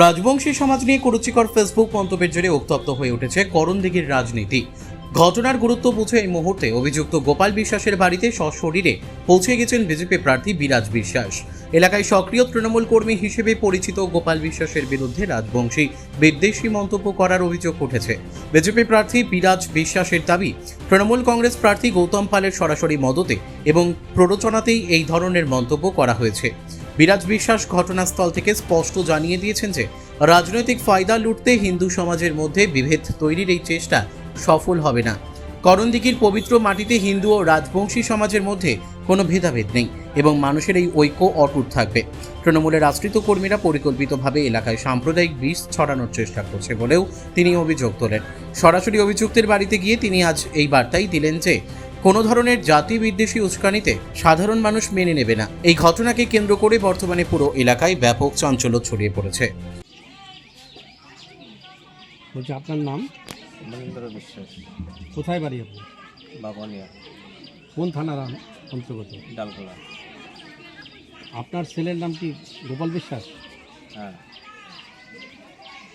রাজবংশী সমাজ নিয়ে কুরুচিকর ফেসবুক মন্তব্যের জেরে উত্তপ্ত হয়ে উঠেছে করণদিঘির রাজনীতি। ঘটনার গুরুত্ব বুঝে এই মুহূর্তে অভিযুক্ত গোপাল বিশ্বাসের বাড়িতে সশরীরে পৌঁছে গেছেন বিজেপি প্রার্থী বিরাজ বিশ্বাস। এলাকায় সক্রিয় তৃণমূল কর্মী হিসেবে পরিচিত গোপাল বিশ্বাসের বিরুদ্ধে রাজবংশী বিদ্বেষী মন্তব্য করার অভিযোগ উঠেছে। বিজেপি প্রার্থী বিরাজ বিশ্বাসের দাবি, তৃণমূল কংগ্রেস প্রার্থী গৌতম পালের সরাসরি মদতে এবং প্ররোচনাতেই এই ধরনের মন্তব্য করা হয়েছে। বিরাজ বিশ্বাস ঘটনাস্থল থেকে স্পষ্ট জানিয়ে দিয়েছেন যে রাজনৈতিক ফায়দা লুটতে হিন্দু সমাজের মধ্যে বিভেদ তৈরির এই চেষ্টা সফল হবে না। করণদিঘির পবিত্র মাটিতে হিন্দু ও রাজবংশী সমাজের মধ্যে কোনো ভেদাভেদ নেই এবং মানুষের এই ঐক্য অটুট থাকবে। তৃণমূলের আশ্রিত কর্মীরা পরিকল্পিতভাবে এলাকায় সাম্প্রদায়িক বিষ ছড়ানোর চেষ্টা করছে বলেও তিনি অভিযোগ তোলেন। সরাসরি অভিযুক্তের বাড়িতে গিয়ে তিনি আজ এই বার্তাই দিলেন যে কোনো ধরনের জাতি বিদ্বেষী উস্কানিতে সাধারণ মানুষ মেনে নেবে না। এই ঘটনাকে কেন্দ্র করে বর্তমানে পুরো এলাকায় ব্যাপক চাঞ্চল্য ছড়িয়ে পড়েছে। বলছি আপনার নাম? মনীন্দ্র বিশ্বাস। কোথায় বাড়ি আপনার? বাবনিয়া, কোন থানার অন্তর্গত? ডালকোলা। আপনার ছেলের নাম কি গোপাল বিশ্বাস? হ্যাঁ।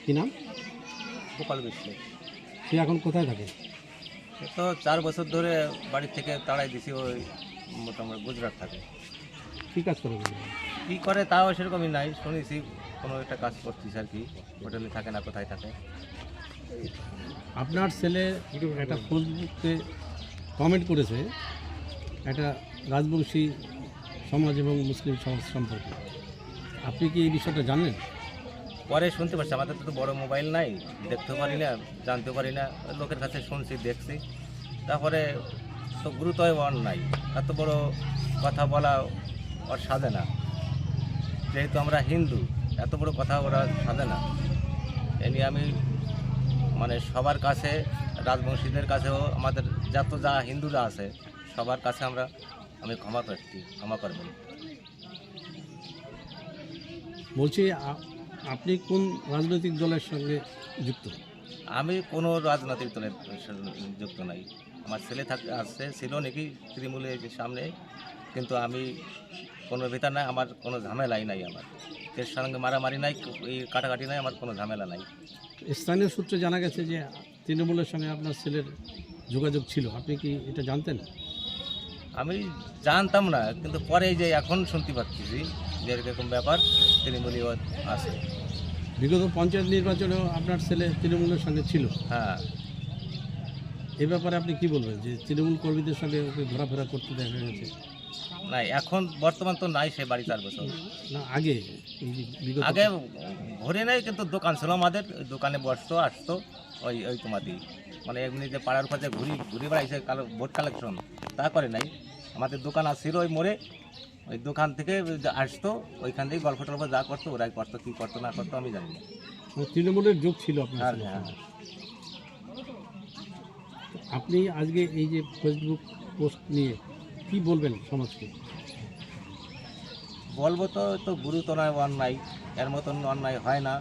কি নাম? গোপাল বিশ্বাস। সে এখন কোথায় থাকে? সে তো 4 বছর ধরে বাড়ি থেকে তাড়াই দিছি, ওই মোটামুটি গুজরাট থাকে। কী কাজ করে? কী করে তাও সেরকমই নাই, শুনেছি কোনো একটা কাজ করছিস আর কি, হোটেলে থাকে না, কোথায় থাকে। আপনার ছেলে একটা ফেসবুকে কমেন্ট করেছে একটা রাজবংশী সমাজ এবং মুসলিম সমাজ সম্পর্কে। আপনি কি এই বিষয়টা জানেন? পরে শুনতে পারছি, আমাদের তো বড় মোবাইল নাই, দেখতে পারি না, জানতে পারি না, লোকের কাছে শুনছি, দেখছি। তারপরে তো গুরুত্ব ওর নাই, এত বড় কথা বলা ওর সাধে না। যেহেতু আমরা হিন্দু, এত বড় কথা ওরা সাধে না। এ নিয়ে আমি মানে সবার কাছে, রাজবংশীদের কাছেও, আমাদের যা হিন্দুরা আছে সবার কাছে আমি ক্ষমা প্রার্থী, ক্ষমা করবেন। বলছি আপনি কোন রাজনৈতিক দলের সঙ্গে যুক্ত? আমি কোনো রাজনৈতিক দলের যুক্ত নাই। আমার ছেলে ছিল নাকি তৃণমূলের সামনে, কিন্তু আমি কোনো ভিতর নাই, আমার কোনো ঝামেলাই নাই। আমার এর সঙ্গে মারামারি নাই, এই কাটাকাটি নাই, আমার কোনো ঝামেলা নাই। স্থানীয় সূত্রে জানা গেছে যে তৃণমূলের সঙ্গে আপনার ছেলের যোগাযোগ ছিল, আপনি কি এটা জানতেন? আমি জানতাম না, কিন্তু পরে যে এখন শুনতে পাচ্ছি যে এরকম ব্যাপার তৃণমূলীয় আছে। বিগত পঞ্চায়েত নির্বাচনেও আপনার ছেলে তৃণমূলের সঙ্গে ছিল। হ্যাঁ। এ ব্যাপারে আপনি কি বলবেন যে তৃণমূল কর্মীদের সঙ্গে ওকে ঘোরাফেরা করতে দেখা গেছে? না, এখন বর্তমান তো নাই, সে বাড়ি 4 বছর। না, আগে আগে ঘুরে নাই, কিন্তু দোকান ছিল আমাদের, ওই দোকানে বসতো, আসতো, ওই তোমাদের মানে এমনি যে পাড়ার কাছে ঘুরে বেড়াইছে ভোট কালেকশন, তা করে নাই। আমাদের দোকান আসছিল ওই মোড়ে, ওই দোকান থেকে আসতো, ওইখান থেকে গল্প টল্প যা করতো ওরাই করতো, কী করতো না করতো আমি জানি না। তৃণমূলের যোগ ছিল আপনার আর ছেলের হ্যাঁ, সঙ্গে। আপনি আজকে এই যে ফেসবুক পোস্ট নিয়ে কি বলবেন সমাজকে? বলবো তো গুরুতর অন্যায়, এর মতন অন্যায় হয় না।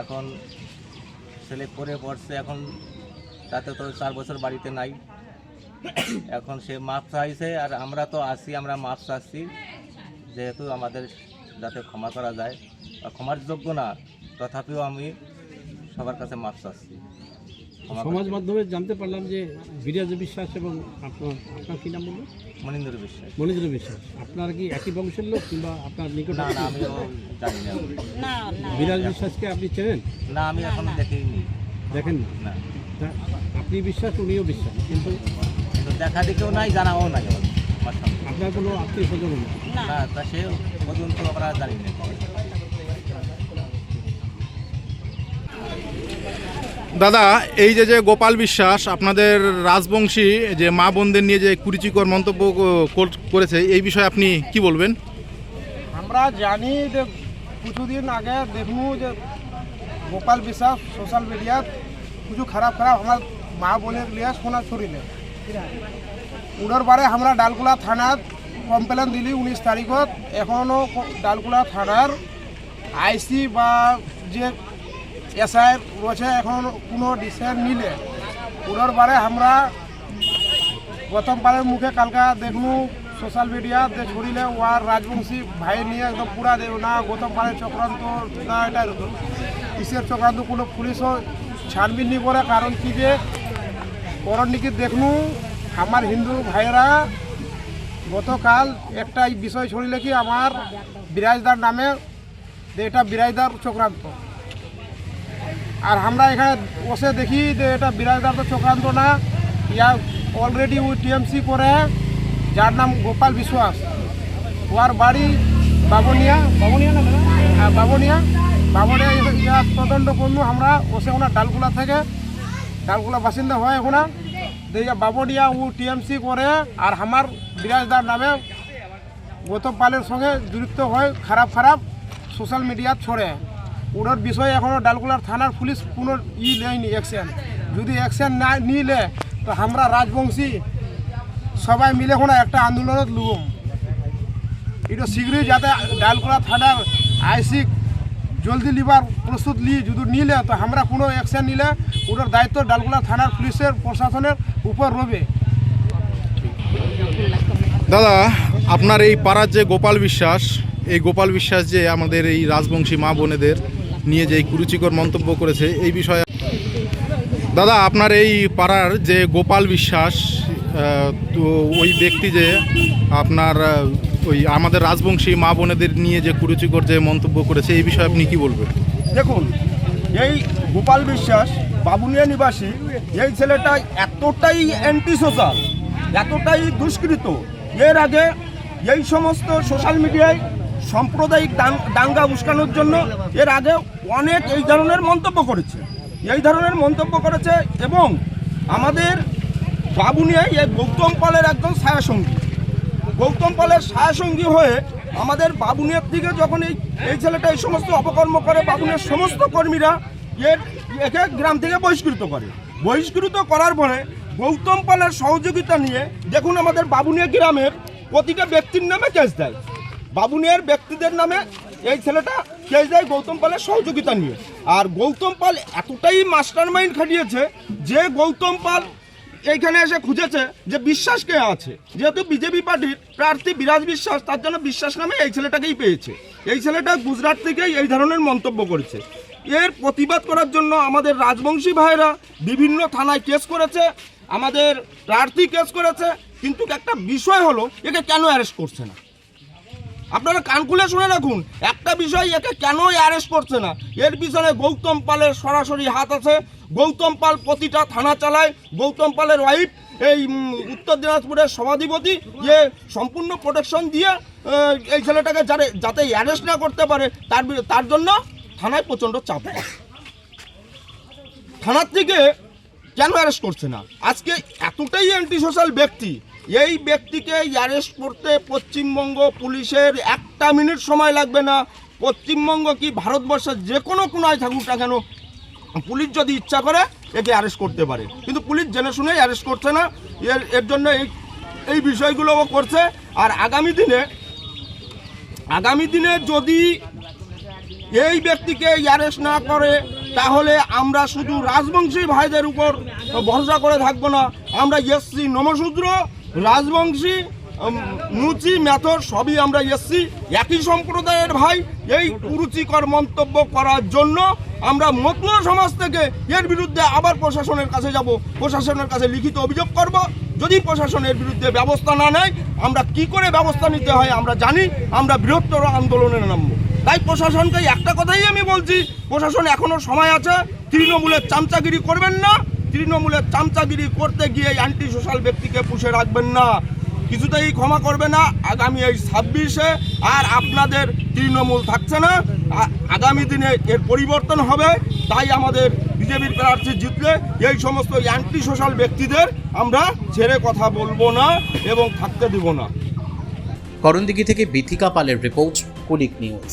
এখন ছেলে পড়ে পড়ছে, এখন তাতে তো 4 বছর বাড়িতে নাই, এখন সে মাপ চাইছে, আর আমরা তো আছি, আমরা মাপ চাচ্ছি, যেহেতু আমাদের যাতে ক্ষমা করা যায়, ক্ষমার যোগ্য না, তথাপিও আমি সবার কাছে মাপ চাচ্ছি। সমাজ মাধ্যমে জানতে পারলাম যে বিরাজ বিশ্বাস এবং আপনার কি নাম বললেন? মনীন্দ্র বিশ্বাস। মনীন্দ্র বিশ্বাস, আপনার কি একই বংশের লোক কিংবা আপনার নিকট? না, আমিও জানি না। বিরাজ বিশ্বাসকে আপনি চেনেন? না, আমি এখনো দেখিনি। দেখেন না, তা আপনি বিশ্বাস, উনিও বিশ্বাস, কিন্তু দেখা দেখেও নাই, জানাও নাই আমার সঙ্গে। আপনার কোনো আত্মীয় স্বজন নেই? না, তা সে পর্যন্ত আমরা জানি না। দাদা, এই যে গোপাল বিশ্বাস আপনাদের রাজবংশী যে মা বোনদের নিয়ে যে কুরুচিকর মন্তব্য করেছে, এই বিষয়ে আপনি কি বলবেন? আমরা জানি যে কিছুদিন আগে দেখবো যে গোপাল বিশ্বাস সোশ্যাল মিডিয়াত কিছু খারাপ আমার মা বোনের লিয়ে শোনা ছড়িলে, উড়োর বারে আমরা ডালকুলা থানাত কমপ্লেন দিলি 19 তারিখত। এখনও ডালকুলা থানার আইসি বা যে এসআই রয়েছে এখন কোনো ডিসিশন নিলে। উড়োর বারে আমরা প্রথম পারের মুখে কালকা দেখনু সোশ্যাল মিডিয়াতে ছড়িলে ওয়ার রাজবংশী ভাই নিয়ে একদম পুরা না গৌতম পালের চক্রান্ত না এটা কিসের চক্রান্ত কোনো পুলিশও ছাড়বিন নি করে, কারণ কি যে করণিকে দেখনু আমার হিন্দু ভাইয়েরা গতকাল একটা এই বিষয় ছড়িলে কি আমার বিরাজদার নামে যে এটা বিরাজদার চক্রান্ত, আর আমরা এখানে বসে দেখি যে এটা বিরাজদার তো চক্রান্ত না, ইয়া অলরেডি ওই টিএমসি করে যার নাম গোপাল বিশ্বাস, ওর বাড়ি বাবনিয়া ইয়া তদন্ত করলু আমরা বসে ওনার ডালগুলা বাসিন্দা হয় ওখানে বাবনিয়া ও টিএমসি করে আর আমার বিরাজদার নামে গৌতম পালের সঙ্গে যুক্ত হয় খারাপ সোশ্যাল মিডিয়া ছড়ে। ওনার বিষয়ে এখনও ডালকুলার থানার পুলিশ কোনো নেয়নি অ্যাকশন, যদি অ্যাকশন না নিলে তো আমরা রাজবংশী সবাই মিলে কোনো একটা আন্দোলনত লুম, এটা শীঘ্রই যাতে ডালকুলা থানার আইসি জলদি লিবার প্রস্তুত যদি নিলে তো আমরা কোনো অ্যাকশন নিলে ওটার দায়িত্ব ডালকুলা থানার পুলিশের প্রশাসনের উপর রবে। দাদা, আপনার এই পাড়ার যে গোপাল বিশ্বাস, এই গোপাল বিশ্বাস যে আমাদের এই রাজবংশী মা বোনেদের নিয়ে যে কুরুচিকর মন্তব্য করেছে, এই বিষয়ে দাদা আপনার এই পাড়ার যে গোপাল বিশ্বাস, তো ওই ব্যক্তি যে আপনার ওই আমাদের রাজবংশী মা বোনেদের নিয়ে যে কুরুচিকর যে মন্তব্য করেছে, এই বিষয়ে আপনি কি বলবেন? দেখুন, এই গোপাল বিশ্বাস বাবুনিয়া নিবাসী, এই ছেলেটা এতটাই অ্যান্টি সোশ্যাল, এতটাই দুষ্কৃত, এর আগে এই সমস্ত সোশ্যাল মিডিয়ায় সাম্প্রদায়িক দাঙ্গা উস্কানোর জন্য এর আগে অনেক এই ধরনের মন্তব্য করেছে এবং আমাদের বাবুনিয়ায় এই গৌতম পালের একজন ছায়াসঙ্গী হয়ে আমাদের বাবুনিয়ার দিকে যখন এই ছেলেটা এই সমস্ত অপকর্ম করে, বাবুনিয়ার সমস্ত কর্মীরা একে গ্রাম থেকে বহিষ্কৃত করার পরে গৌতম পালের সহযোগিতা নিয়ে দেখুন আমাদের বাবুনিয়া গ্রামের প্রতিটা ব্যক্তির নামে কেস দেয়, বাবুনিয়ার ব্যক্তিদের নামে এই ছেলেটা কেস দেয় গৌতম পালের সহযোগিতা নিয়ে। আর গৌতম পাল এতটাই মাস্টার মাইন্ড খাটিয়েছে যে গৌতম পাল এইখানে এসে খুঁজেছে যে বিশ্বাস কে আছে, যেহেতু বিজেপি পার্টির প্রার্থী বিরাজ বিশ্বাস, তার জন্য বিশ্বাস নামে এই ছেলেটাকেই পেয়েছে। এই ছেলেটা গুজরাট থেকেই এই ধরনের মন্তব্য করেছে। এর প্রতিবাদ করার জন্য আমাদের রাজবংশী ভাইরা বিভিন্ন থানায় কেস করেছে, আমাদের প্রার্থী কেস করেছে, কিন্তু একটা বিষয় হলো একে কেন অ্যারেস্ট করছে না? আপনারা কান খুলে শুনে রাখুন, একটা বিষয়, একে কেন অ্যারেস্ট করছে না? এর পিছনে গৌতম পালের সরাসরি হাত আছে। গৌতম পাল প্রতিটা থানা চালায়, গৌতম পালের ওয়াইফ এই উত্তর দিনাজপুরের সভাধিপতি, যে সম্পূর্ণ প্রোটেকশন দিয়ে এই ছেলেটাকে যাতে অ্যারেস্ট না করতে পারে তার জন্য থানায় প্রচণ্ড চাপ। থানার থেকে কেন অ্যারেস্ট করছে না? আজকে এতটাই অ্যান্টি সোশ্যাল ব্যক্তি, এই ব্যক্তিকে অ্যারেস্ট করতে পশ্চিমবঙ্গ পুলিশের একটা মিনিট সময় লাগবে না। পশ্চিমবঙ্গ কি ভারতবর্ষের যে কোনো কোনায় থাকুক না কেন, পুলিশ যদি ইচ্ছা করে একে অ্যারেস্ট করতে পারে, কিন্তু পুলিশ জেনে শুনেই অ্যারেস্ট করছে না। এর জন্য এই বিষয়গুলোও করছে। আর আগামী দিনে যদি এই ব্যক্তিকে অ্যারেস্ট না করে তাহলে আমরা শুধু রাজবংশী ভাইদের উপর ভরসা করে থাকবো না, আমরা এসসি নমশূদ্র, রাজবংশী, নুচি, মেথর সবই আমরা এসসি, একই সম্প্রদায়ের ভাই। এই কুরুচিকর মন্তব্য করার জন্য আমরা মতুয়া সমাজ থেকে এর বিরুদ্ধে আবার প্রশাসনের কাছে যাব, প্রশাসনের কাছে লিখিত অভিযোগ করব। যদি প্রশাসনের বিরুদ্ধে ব্যবস্থা না নেয়, আমরা কি করে ব্যবস্থা নিতে হয় আমরা জানি, আমরা বৃহত্তর আন্দোলনে নামব। তাই প্রশাসনকে একটা কথাই আমি বলছি, প্রশাসন এখনও সময় আছে, তৃণমূলের চামচাগিরি করবেন না, তৃণমূলের চামচাগিরি করতে গিয়ে অ্যান্টি সোশ্যাল ব্যক্তিকে পুষে রাখবেন না, কিছুতেই ক্ষমা করবে না। আগামী এই 26-এ আর আপনাদের তৃণমূল থাকছে না, আগামী দিনে এর পরিবর্তন হবে। তাই আমাদের বিজেপির প্রার্থী জিতলে এই সমস্ত অ্যান্টি সোশ্যাল ব্যক্তিদের আমরা ছেড়ে কথা বলবো না এবং থাকতে দিব না। করণদিঘি থেকে বিথিকা পালের রিপোর্ট, কুলিক নিউজ।